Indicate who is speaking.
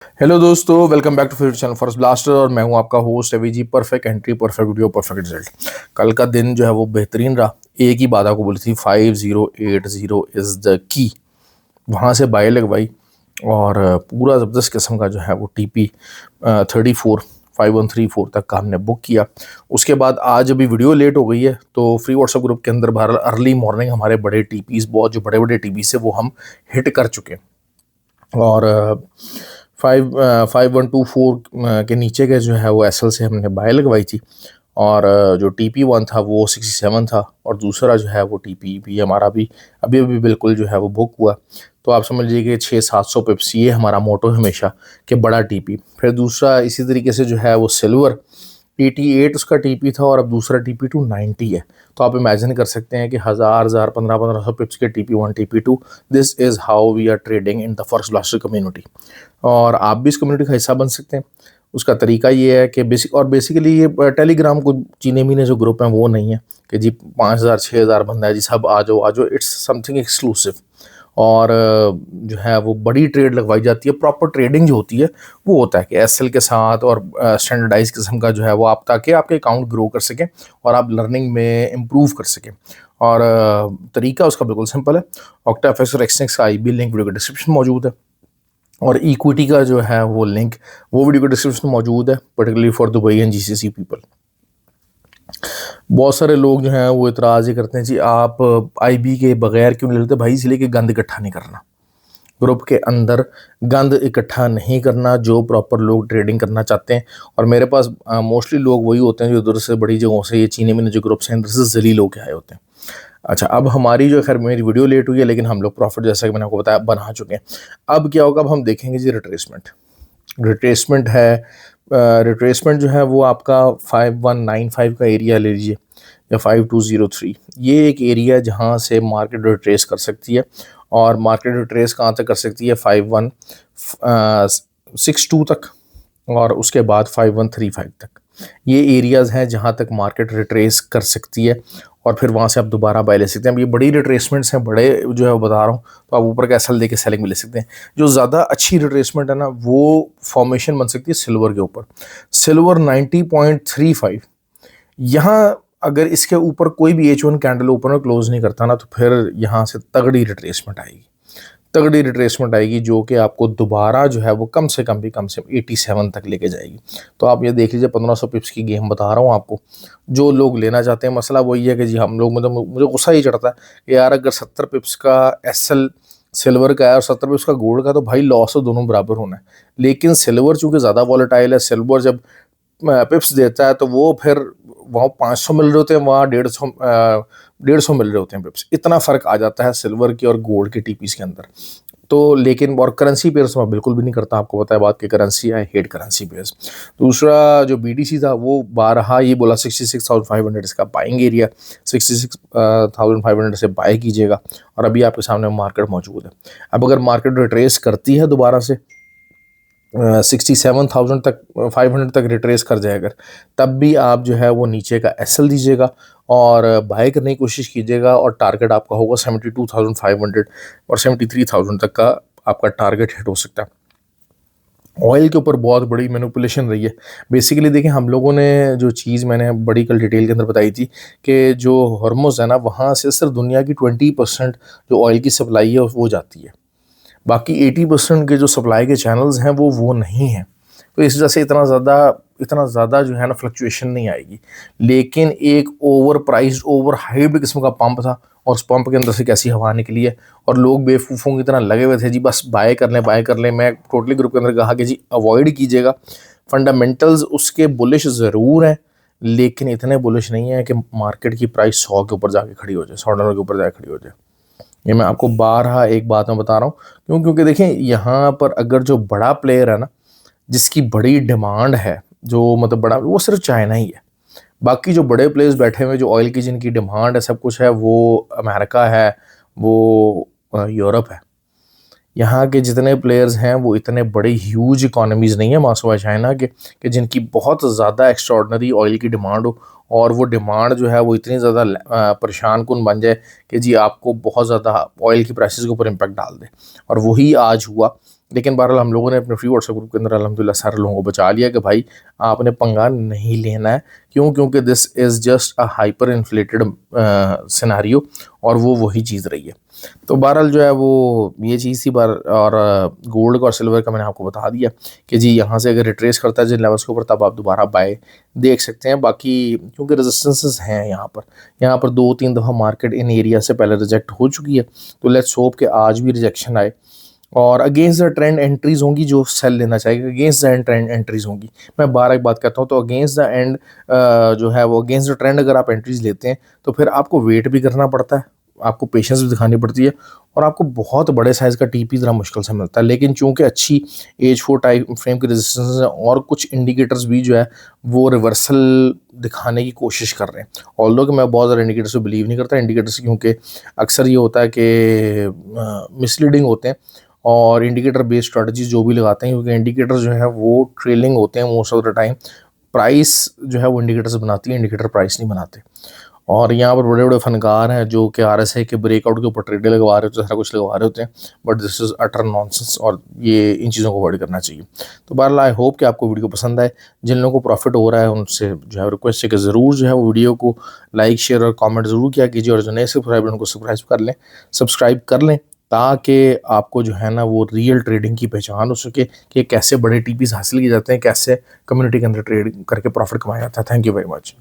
Speaker 1: Hello दोस्तों, welcome back to favourite channel forest blaster. और मैं हूं आपका host Abhi ji. Perfect entry, perfect video, perfect result. कल का दिन जो है वो बेहतरीन रहा। एक ही बात आपको बोली थी, 5080 इज़ द की। वहाँ से बाय लगवाई और पूरा ज़बरदस्त किस्म का जो है वो TP 34 5134 तक का हमने बुक किया। उसके बाद आज अभी वीडियो लेट हो गई है, तो फ्री व्हाट्सएप ग्रुप के अंदर बाहर अर्ली मॉर्निंग हमारे बड़े TPs, बहुत जो बड़े बड़े TPs है वो हम हिट कर चुके हैं। और 5124 के नीचे के जो है वो SL से हमने बाय लगवाई थी। और जो TP1 था वो 67 था, और दूसरा जो है वो TP भी हमारा भी अभी अभी बिल्कुल जो है वो बुक हुआ। तो आप समझ लीजिए कि 600-700 पिप्स, ये हमारा मोटो हमेशा कि बड़ा TP। फिर दूसरा इसी तरीके से जो है वो सिल्वर 88 उसका TP था, और अब दूसरा TP2 90 है। तो आप इमेजिन कर सकते हैं कि हज़ार 1500 पिप्स के TP1 TP2। This is how we are trading in the forest blaster community. और आप भी इस कम्युनिटी का हिस्सा बन सकते हैं। उसका तरीका ये है कि बेसिकली ये टेलीग्राम को चीने मीने जो ग्रुप हैं वो नहीं है कि जी 5000 6000 बंदा है जी सब आ जाओ आ जाओ। It's something exclusive. और जो है वो बड़ी ट्रेड लगवाई जाती है। प्रॉपर ट्रेडिंग जो होती है वो होता है कि SL के साथ, और स्टैंडर्डाइज किस्म का जो है वो आप, ताकि आपके अकाउंट ग्रो कर सकें और आप लर्निंग में इम्प्रूव कर सकें। और तरीका उसका बिल्कुल सिंपल है। ऑक्टाफेक्स और एक्सनेक्स का IB लिंक वीडियो के डिस्क्रिप्शन मौजूद है, और इक्विटी का जो है वो लिंक वो वीडियो के डिस्क्रिप्शन में मौजूद है, particularly for Dubai and GCC people. बहुत सारे लोग जो हैं वो इतराज़ ये करते हैं जी आप IB के बगैर क्यों नहीं लेते भाई। इसलिए कि गंद इकट्ठा नहीं करना, ग्रुप के अंदर गंद इकट्ठा नहीं करना जो प्रॉपर लोग ट्रेडिंग करना चाहते हैं। और मेरे पास मोस्टली लोग वही होते हैं जो इधर से बड़ी जगहों से, ये चीनी में जो ग्रुप्स हैं इधर से जलील होके आए होते हैं। अच्छा, अब हमारी जो, खैर मेरी वीडियो लेट हुई है लेकिन हम लोग प्रॉफिट जैसा कि मैंने आपको बताया बना चुके हैं। अब क्या होगा, अब हम देखेंगे जी रिट्रेसमेंट। रिट्रेसमेंट है, रिट्रेसमेंट जो है वो आपका 5195 का एरिया ले लीजिए, या 5203। ये एक एरिया है जहाँ से मार्केट रिट्रेस कर सकती है। और मार्केट रिट्रेस कहाँ तक कर सकती है, 5162 तक, और उसके बाद 5135 तक। ये एरियाज़ हैं जहाँ तक मार्केट रिट्रेस कर सकती है, और फिर वहाँ से आप दोबारा बाय ले सकते हैं। अब ये बड़ी रिट्रेसमेंट्स हैं, बड़े जो है वो बता रहा हूँ, तो आप ऊपर का SL दे के सेलिंग भी ले सकते हैं। जो ज़्यादा अच्छी रिट्रेसमेंट है ना, वो फॉर्मेशन बन सकती है सिल्वर के ऊपर। सिल्वर 90.35, यहाँ अगर इसके ऊपर कोई भी H1 कैंडल ओपन और क्लोज नहीं करता ना, तो फिर यहाँ से तगड़ी रिट्रेसमेंट आएगी। तगड़ी रिट्रेसमेंट आएगी जो कि आपको दोबारा जो है वो कम से कम भी, कम से 87 तक लेके जाएगी। तो आप ये देख लीजिए, 1500 पिप्स की गेम बता रहा हूँ आपको। जो लोग लेना चाहते हैं, मसला वही है कि जी हम लोग, मतलब मुझे गुस्सा ही चढ़ता है कि यार अगर 70 पिप्स का SL सिल्वर का है और 70 पिप्स का गोल्ड का, तो भाई लॉस तो दोनों बराबर होना है। लेकिन सिल्वर चूंकि ज़्यादा वॉलेटाइल है, सिल्वर जब पिप्स देता है तो वो फिर वहाँ 500 मिल रहे होते हैं, वहाँ 150 मिल रहे होते हैं पिप्स। इतना फ़र्क आ जाता है सिल्वर की और गोल्ड के TPs के अंदर। तो लेकिन और करेंसी पेयर्स मैं बिल्कुल भी नहीं करता, आपको पता है बात कि currency, I hate currency pairs. दूसरा जो BTC था वो 12, ये बोला 66,500 इसका बाइंग एरिया, 66,500 से बाय कीजिएगा। और अभी आपके सामने मार्केट मौजूद है। अब अगर मार्केट रिट्रेस करती है दोबारा से 67,000 तक, 500 तक रिट्रेस कर जाए अगर, तब भी आप जो है वो नीचे का SL दीजिएगा और बाय करने की कोशिश कीजिएगा। और टारगेट आपका होगा 72,500, और 73,000 तक का आपका टारगेट हिट हो सकता है। ऑयल के ऊपर बहुत बड़ी मैनिपुलेशन रही है। बेसिकली देखिए, हम लोगों ने जो चीज़ मैंने बड़ी कल डिटेल के अंदर बताई थी कि जो हॉर्मुज़ है ना, वहाँ से सिर्फ दुनिया की 20% जो ऑयल की सप्लाई है वो जाती है। बाकी 80% के जो सप्लाई के चैनल्स हैं वो नहीं हैं। तो इस वजह से इतना ज़्यादा जो है ना फ्लक्चुएशन नहीं आएगी। लेकिन एक ओवर प्राइस्ड, ओवर हाइप्ड किस्म का पंप था, और उस पंप के अंदर से कैसी हवा निकली है, और लोग बेवकूफ़ों की तरह लगे हुए थे जी बस बाय कर लें बाय कर लें। मैं टोटली ग्रुप के अंदर कहा कि जी अवॉइड कीजिएगा। फंडामेंटल्स उसके बुलिश ज़रूर हैं, लेकिन इतने बुलिश नहीं है कि मार्केट की प्राइस 100 के ऊपर जाके खड़ी हो जाए, $100 के ऊपर जाके खड़ी हो जाए। ये मैं आपको बारहा एक बात मैं बता रहा हूँ। क्योंकि देखें, यहाँ पर अगर जो बड़ा प्लेयर है ना, जिसकी बड़ी डिमांड है, जो मतलब बड़ा, वो सिर्फ चाइना ही है। बाकी जो बड़े प्लेयर्स बैठे हुए जो ऑयल की जिनकी डिमांड है, सब कुछ है, वो अमेरिका है, वो यूरोप है। यहाँ के जितने प्लेयर्स हैं वो इतने बड़े ह्यूज इकोनॉमीज़ नहीं है मासवा चाइना के कि जिनकी बहुत ज़्यादा एक्स्ट्रॉर्डनरी ऑयल की डिमांड हो, और वो डिमांड जो है वो इतनी ज़्यादा परेशान कुन बन जाए कि जी आपको बहुत ज़्यादा ऑयल की प्राइसेस के ऊपर इम्पैक्ट डाल दे। और वही आज हुआ लेकिन बहरहाल हम लोगों ने अपने फ्री व्हाट्सएप ग्रुप के अंदर अल्हम्दुलिल्लाह सारे लोगों को बचा लिया कि भाई आपने पंगा नहीं लेना है। क्यों? क्योंकि this is just a hyper inflated scenario, और वो वही चीज़ रही है। तो बहरहाल जो है वो ये चीज़ थी। बार और गोल्ड का और सिल्वर का मैंने आपको बता दिया कि जी यहाँ से अगर रिट्रेस करता है जिन लेवल्स के ऊपर, तब आप दोबारा बाय देख सकते हैं। बाकी क्योंकि रेजिस्टेंसेस हैं यहाँ पर 2-3 दफ़ा मार्केट इन एरिया से पहले रिजेक्ट हो चुकी है, तो लेट्स होप कि आज भी रिजेक्शन आए और अगेंस्ट द ट्रेंड एंट्रीज होंगी जो सेल लेना चाहिए, अगेंस्ट द ट्रेंड एंट्रीज होंगी। मैं बार एक बात कहता हूँ, तो अगेंस्ट द एंड जो है वो अगेंस्ट द ट्रेंड अगर आप एंट्रीज लेते हैं तो फिर आपको वेट भी करना पड़ता है, आपको पेशेंस भी दिखानी पड़ती है, और आपको बहुत बड़े साइज़ का टीपी ज़रा मुश्किल से मिलता है। लेकिन चूंकि अच्छी एज 4 टाइम फ्रेम की रेजिस्टेंस है और कुछ इंडिकेटर्स भी जो है वो रिवर्सल दिखाने की कोशिश कर रहे हैं, ऑल्दो कि मैं बहुत ज़्यादा इंडिकेटर्स को बिलीव नहीं करता इंडिकेटर्स, क्योंकि अक्सर ये होता है कि मिसलीडिंग होते हैं और इंडिकेटर बेस्ड स्ट्रेटजीज जो भी लगाते हैं, क्योंकि इंडिकेटर जो है वो ट्रेलिंग होते हैं most of the time. Price जो है वो इंडिकेटर्स बनाती है, इंडिकेटर प्राइस नहीं बनाते। और यहाँ पर बड़े बड़े फनकार हैं जो कि RSI के ब्रेकआउट के ऊपर ट्रेडें लगवा रहे होते हैं, सारा कुछ लगवा रहे होते हैं, but this is utter nonsense, और ये इन चीज़ों को अवॉइड करना चाहिए। तो बहरहाल आई होप कि आपको वीडियो पसंद आए। जिन लोगों को प्रॉफिट हो रहा है उनसे जो है रिक्वेस्ट है कि ज़रूर जो है वो वीडियो को लाइक शेयर और कमेंट ज़रूर किया कीजिए, और जो नए सब्सक्राइबर उनको सब्सक्राइब कर लें, ताकि आपको जो है ना वो रियल ट्रेडिंग की पहचान हो सके कि कैसे बड़े टीपीज हासिल किए जाते हैं, कैसे कम्युनिटी के अंदर ट्रेड करके प्रॉफिट कमाया जाता है। Thank you very much.